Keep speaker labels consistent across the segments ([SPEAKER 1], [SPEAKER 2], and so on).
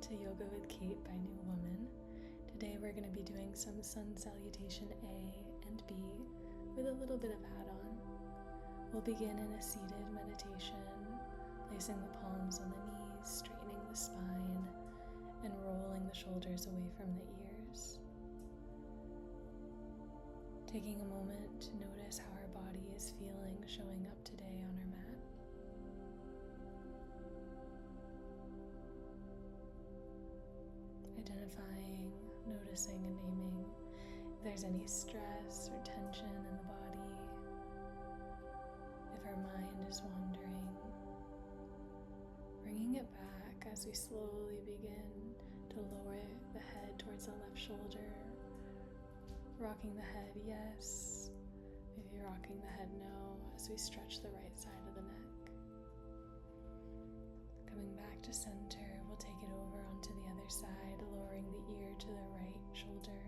[SPEAKER 1] to Yoga with Kate by New Woman. Today we're going to be doing some Sun Salutation A and B with a little bit of add-on. We'll begin in a seated meditation, placing the palms on the knees, straightening the spine, and rolling the shoulders away from the ears. Taking a moment to notice how our body is feeling showing up today on our mat. Identifying, noticing, and naming if there's any stress or tension in the body, if our mind is wandering, bringing it back as we slowly begin to lower the head towards the left shoulder, rocking the head yes, maybe rocking the head no, as we stretch the right side of the neck. Coming back to center, we'll take it over onto the other side, lowering the ear to the right shoulder,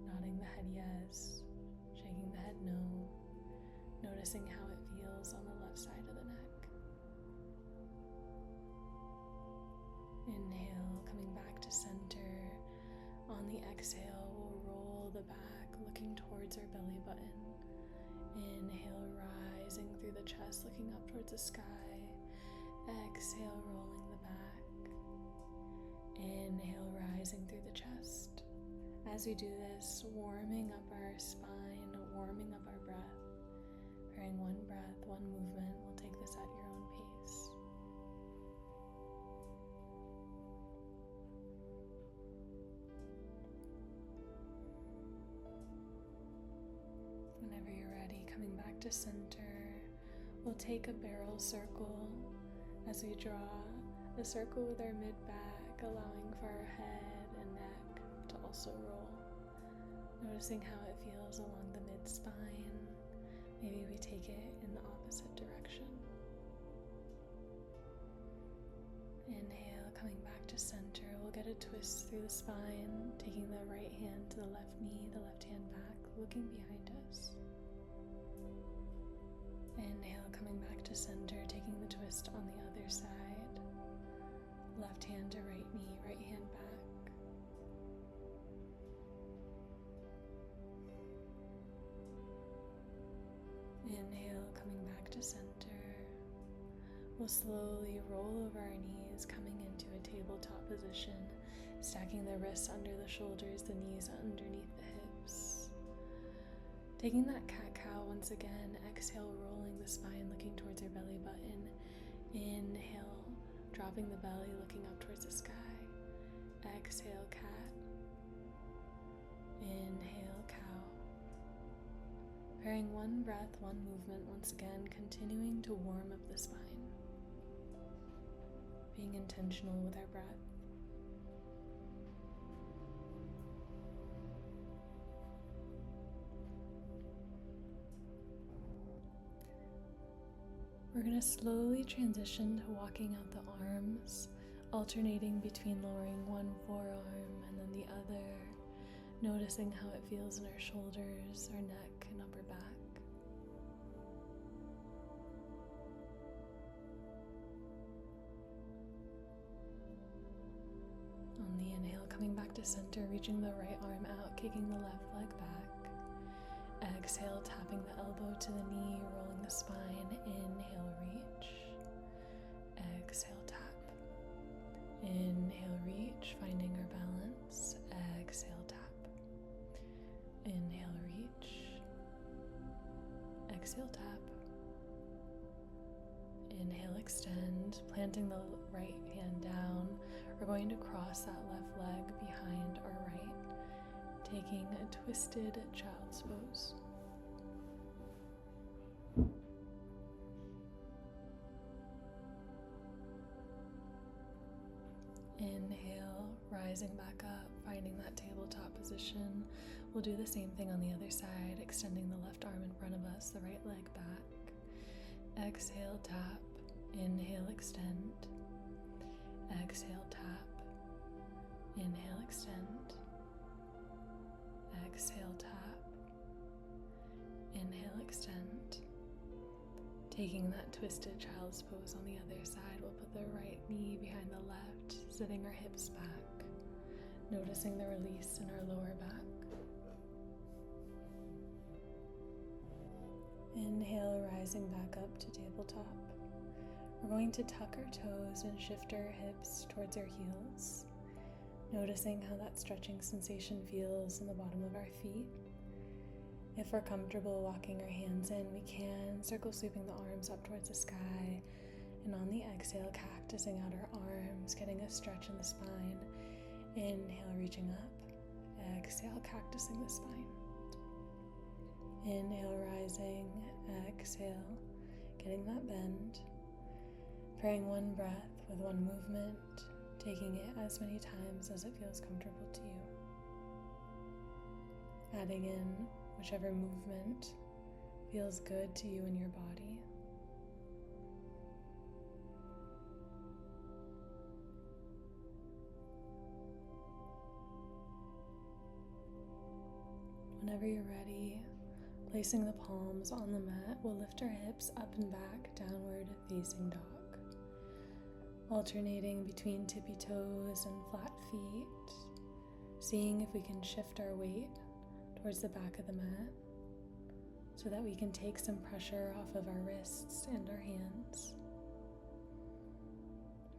[SPEAKER 1] nodding the head yes, shaking the head no, noticing how it feels on the left side of the neck. Inhale, coming back to center. On the exhale, we'll roll the back, looking towards our belly button. Inhale, rising through the chest, looking up towards the sky. Exhale, rolling the back. Inhale, rising through the chest. As we do this, warming up our spine, warming up our breath. Pairing one breath, one movement. We'll take this at your own pace. Whenever you're ready, coming back to center, we'll take a barrel circle as we draw a circle with our mid-back, allowing for our head and neck to also roll. Noticing how it feels along the mid-spine. Maybe we take it in the opposite direction. Inhale, coming back to center. We'll get a twist through the spine, taking the right hand to the left knee, the left hand back, looking behind us. Inhale, coming back to center, taking the twist on the other side. Left hand to right knee, right hand back. Inhale, coming back to center. We'll slowly roll over our knees, coming into a tabletop position, stacking the wrists under the shoulders, the knees underneath the hips. Taking that cat-cow once again, exhale, rolling the spine, looking towards our belly button. Inhale, dropping the belly, looking up towards the sky. Exhale, cat. Inhale, cow. Pairing one breath, one movement, once again, continuing to warm up the spine. Being intentional with our breath. We're going to slowly transition to walking out the arms, alternating between lowering one forearm and then the other, noticing how it feels in our shoulders, our neck, and upper back. On the inhale, coming back to center, reaching the right arm out, kicking the left leg back. Exhale, tapping the elbow to the knee, rolling the spine. Inhale, reach. Exhale, tap. Inhale, reach, finding our balance. Exhale, tap. Inhale, reach. Exhale, tap. Inhale, extend, planting the right hand down. We're going to cross that left leg behind our right, taking a twisted child's pose. Inhale, rising back up, finding that tabletop position. We'll do the same thing on the other side, extending the left arm in front of us, the right leg back. Exhale, tap. Inhale, extend. Exhale, tap. Inhale, extend. Exhale, tap. Inhale, extend. Taking that twisted child's pose on the other side, we'll put the right knee behind the left, sitting our hips back, noticing the release in our lower back. Inhale, rising back up to tabletop. We're going to tuck our toes and shift our hips towards our heels, noticing how that stretching sensation feels in the bottom of our feet. If we're comfortable walking our hands in, we can circle sweeping the arms up towards the sky, and on the exhale, cactusing out our arms, getting a stretch in the spine. Inhale, reaching up. Exhale, cactusing the spine. Inhale, rising. Exhale, getting that bend. Pairing one breath with one movement, taking it as many times as it feels comfortable to you. Adding in whichever movement feels good to you in your body. Whenever you're ready, placing the palms on the mat, we'll lift our hips up and back, downward facing dog. Alternating between tippy toes and flat feet, seeing if we can shift our weight towards the back of the mat so that we can take some pressure off of our wrists and our hands.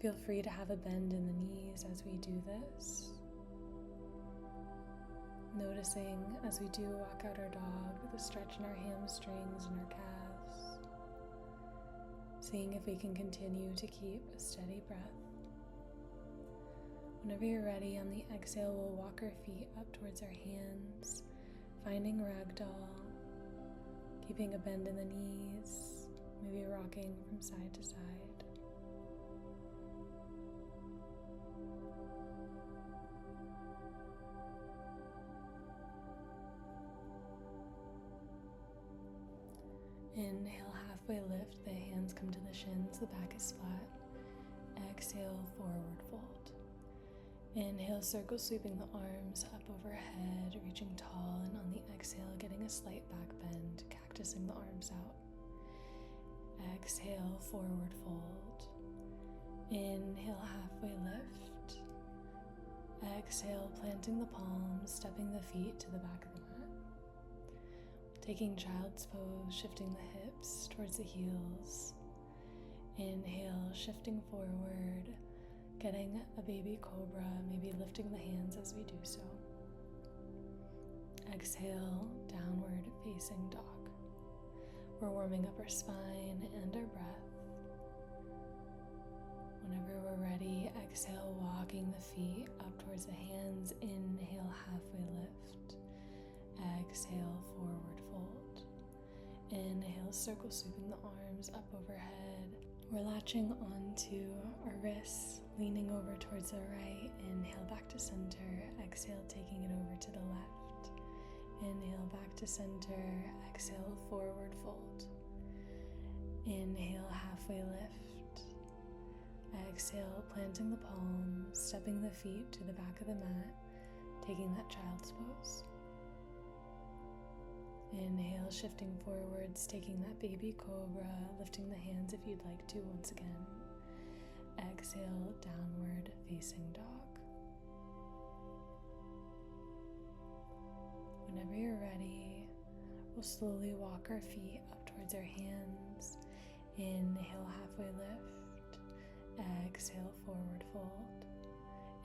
[SPEAKER 1] Feel free to have a bend in the knees as we do this. Noticing as we do walk out our dog, the stretch in our hamstrings and our calves. Seeing if we can continue to keep a steady breath. Whenever you're ready, on the exhale, we'll walk our feet up towards our hands, finding ragdoll, keeping a bend in the knees, maybe rocking from side to side. Inhale, halfway lift, the hands come to the shins, the back is flat. Exhale, forward fold. Inhale, circle sweeping the arms up overhead, reaching tall, and on the exhale, getting a slight back bend, cactusing the arms out. Exhale, forward fold. Inhale, halfway lift. Exhale, planting the palms, stepping the feet to the back of the mat. Taking child's pose, shifting the hips towards the heels. Inhale, shifting forward, getting a baby cobra, maybe lifting the hands as we do so. Exhale, downward facing dog. We're warming up our spine and our breath. Whenever we're ready, exhale, walking the feet up towards the hands. Inhale, halfway lift. Exhale, forward fold. Inhale, circle sweeping the arms up overhead. We're latching onto our wrists, leaning over towards the right. Inhale, back to center. Exhale, taking it over to the left. Inhale, back to center. Exhale, forward fold. Inhale, halfway lift. Exhale, planting the palms, stepping the feet to the back of the mat, taking that child's pose. Inhale, shifting forwards, taking that baby cobra, lifting the hands if you'd like to once again. Exhale, downward facing dog. Whenever you're ready, we'll slowly walk our feet up towards our hands. Inhale, halfway lift. Exhale, forward fold.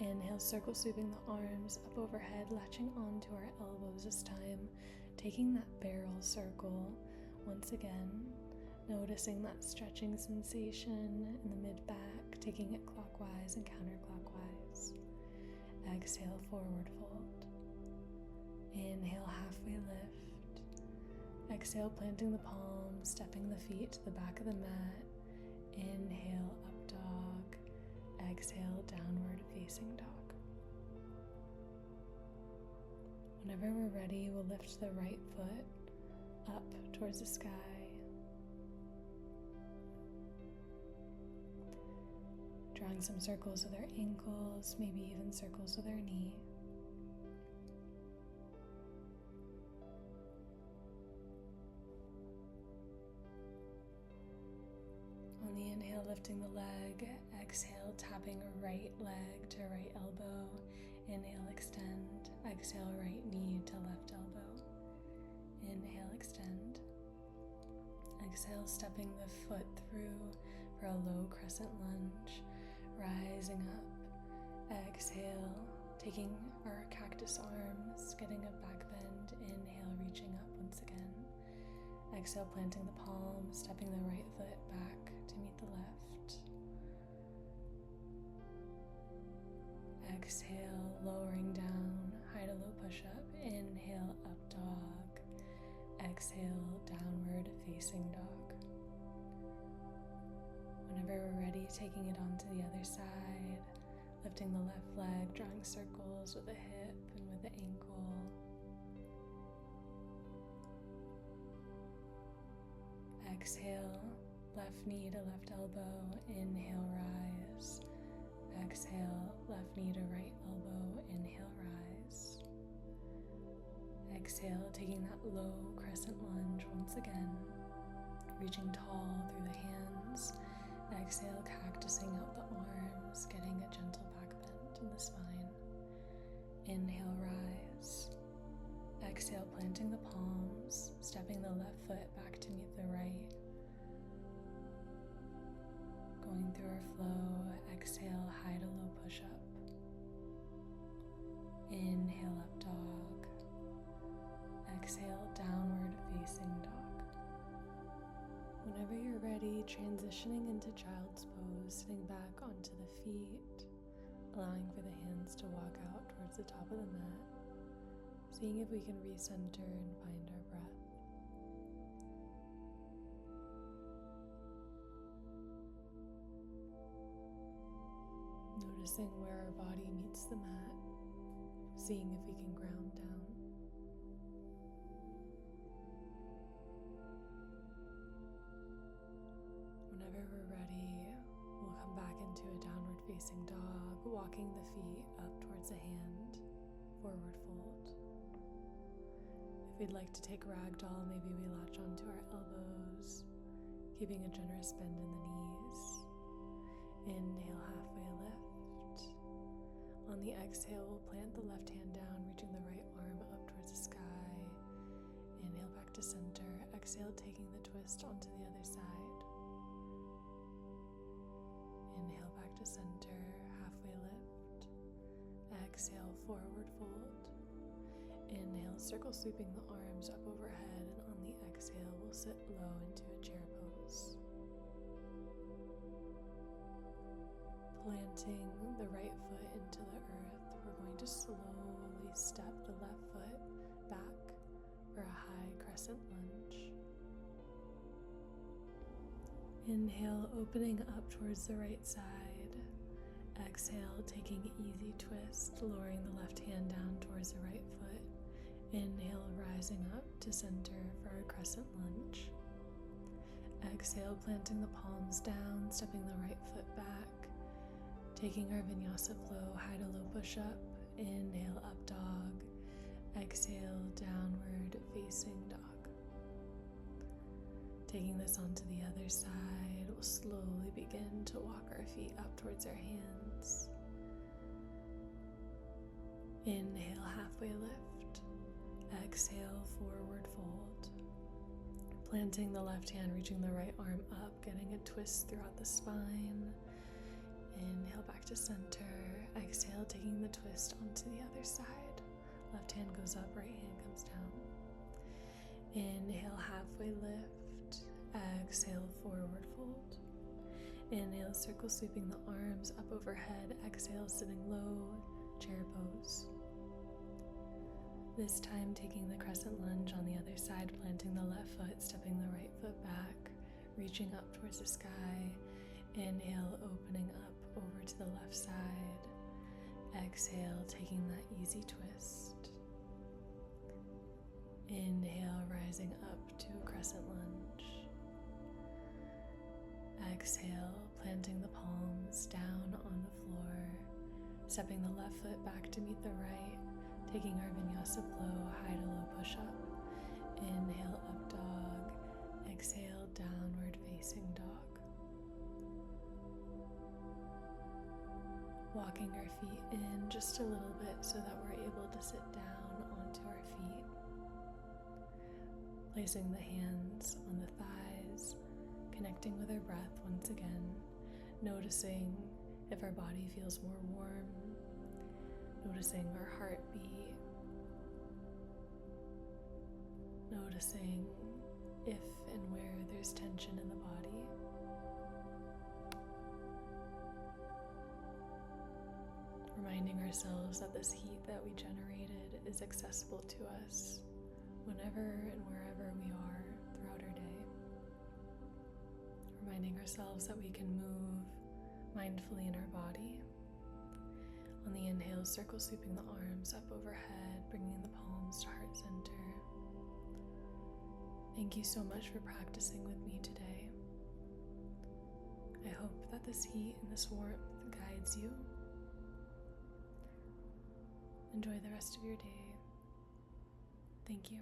[SPEAKER 1] Inhale, circle sweeping the arms up overhead, latching onto our elbows this time. Taking that barrel circle once again, noticing that stretching sensation in the mid-back, taking it clockwise and counterclockwise. Exhale, forward fold. Inhale, halfway lift. Exhale, planting the palms, stepping the feet to the back of the mat. Inhale, up dog. Exhale, downward facing dog. Whenever we're ready, we'll lift the right foot up towards the sky. Drawing some circles with our ankles, maybe even circles with our knee. On the inhale, lifting the leg. Exhale, tapping right leg to right elbow. Inhale, extend. Exhale, right knee to left elbow. Inhale, extend. Exhale, stepping the foot through for a low crescent lunge, rising up. Exhale, taking our cactus arms, getting a back bend. Inhale, reaching up once again. Exhale, planting the palm, stepping the right foot back to meet the left. Exhale, lowering down, high to low push-up. Inhale, up dog. Exhale, downward facing dog. Whenever we're ready, taking it onto the other side, lifting the left leg, drawing circles with the hip and with the ankle. Exhale, left knee to left elbow. Inhale, rise. Exhale, left knee to right elbow. Inhale, rise. Exhale, taking that low crescent lunge once again, reaching tall through the hands. Exhale, cactusing out the arms, getting a gentle back bend in the spine. Inhale, rise. Exhale, planting the palms, stepping the left foot back to meet the right. Going through our flow, exhale, high to low push-up. Inhale, up dog. Exhale, downward facing dog. Whenever you're ready, transitioning into child's pose, sitting back onto the feet, allowing for the hands to walk out towards the top of the mat, seeing if we can recenter and find our breath. Noticing where our body meets the mat, seeing if we can ground down. Whenever we're ready, we'll come back into a downward facing dog, walking the feet up towards the hand, forward fold. If we'd like to take ragdoll, maybe we latch onto our elbows, keeping a generous bend in the knees. Inhale, halfway lift. On the exhale, we'll plant the left hand down, reaching the right arm up towards the sky. Inhale, back to center. Exhale, taking the twist onto the other side. Inhale, back to center, halfway lift. Exhale, forward fold. Inhale, circle sweeping the arms up overhead, and on the exhale, we'll sit low into a chair pose. Planting the right foot into the earth, we're going to slowly step the left foot back for a high crescent lunge. Inhale, opening up towards the right side. Exhale, taking an easy twist, lowering the left hand down towards the right foot. Inhale, rising up to center for our crescent lunge. Exhale, planting the palms down, stepping the right foot back. Taking our Vinyasa flow, high to low push-up. Inhale, up dog. Exhale, downward facing dog. Taking this onto the other side, we'll slowly begin to walk our feet up towards our hands. Inhale, halfway lift. Exhale, forward fold. Planting the left hand, reaching the right arm up, getting a twist throughout the spine. Inhale, back to center. Exhale, taking the twist onto the other side. Left hand goes up, right hand comes down. Inhale, halfway lift. Exhale, forward fold. Inhale, circle sweeping the arms up overhead. Exhale, sitting low, chair pose. This time, taking the crescent lunge on the other side, planting the left foot, stepping the right foot back, reaching up towards the sky. Inhale, opening up over to the left side. Exhale, taking that easy twist. Inhale, rising up to a crescent lunge. Exhale, planting the palms down on the floor, stepping the left foot back to meet the right, taking our Vinyasa flow, high to low push-up. Inhale, up dog. Exhale, downward facing dog. walking our feet in just a little bit so that we're able to sit down onto our feet. Placing the hands on the thighs, connecting with our breath once again, noticing if our body feels more warm, noticing our heartbeat, noticing if and where there's tension in the body. Reminding ourselves that this heat that we generated is accessible to us whenever and wherever we are throughout our day. Reminding ourselves that we can move mindfully in our body. On the inhale, circle sweeping the arms up overhead, bringing the palms to heart center. Thank you so much for practicing with me today. I hope that this heat and this warmth guides you. Enjoy the rest of your day. Thank you.